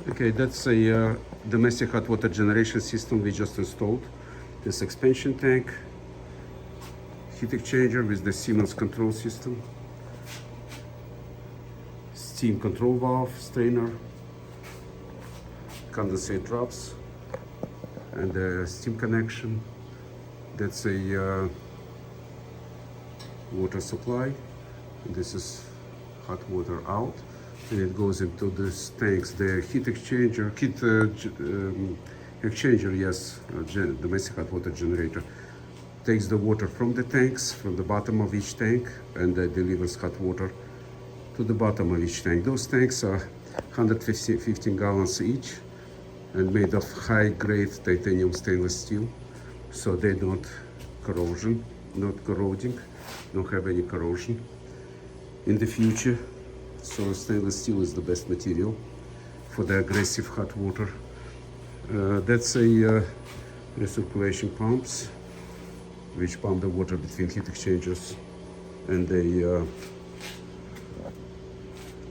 Okay, that's a domestic hot water generation system we just installed. This expansion tank, heat exchanger with the Siemens control system, steam control valve, strainer, condensate drops, and the steam connection. That's a water supply. This is hot water out, and it goes into these tanks. The heat exchanger, yes, domestic hot water generator, takes the water from the tanks, from the bottom of each tank, and delivers hot water to the bottom of each tank. Those tanks are 115 gallons each and made of high-grade titanium stainless steel, so they don't corrosion, not corroding, don't have any corrosion in the future. So stainless steel is the best material for the aggressive hot water. That's a recirculation pumps, which pump the water between heat exchangers and the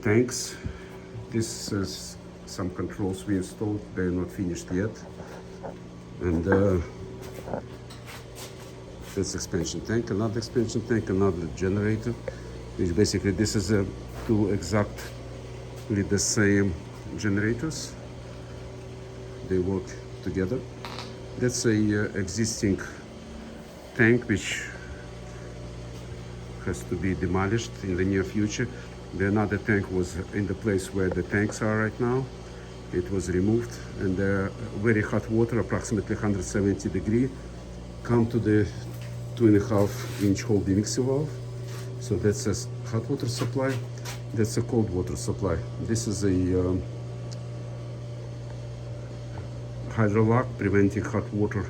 tanks. This is some controls we installed. They're not finished yet. And that's expansion tank, another expansion tank, another generator, which basically this is two exactly the same generators. They work together. That's a existing tank which has to be demolished in the near future. The another tank was in the place where the tanks are right now. It was removed, and very hot water, approximately 170 degrees, come to the 2.5-inch hole mixing valve. So that's a hot water supply. That's a cold water supply. This is a hydrolock preventing hot water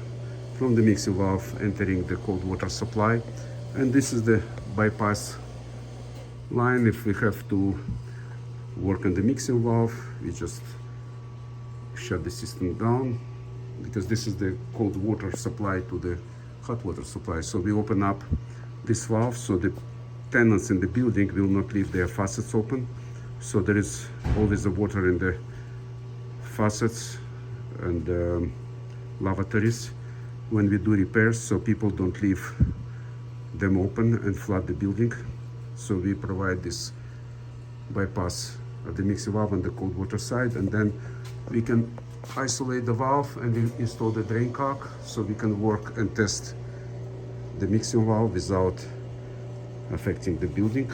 from the mixing valve entering the cold water supply. And this is the bypass line. If we have to work on the mixing valve, we just shut the system down, because this is the cold water supply to the hot water supply. So we open up this valve so the tenants in the building will not leave their faucets open. So there is always the water in the faucets and lavatories when we do repairs, so people don't leave them open and flood the building. So we provide this bypass of the mixing valve on the cold water side, and then we can isolate the valve and install the drain cock, so we can work and test the mixing valve without affecting the building.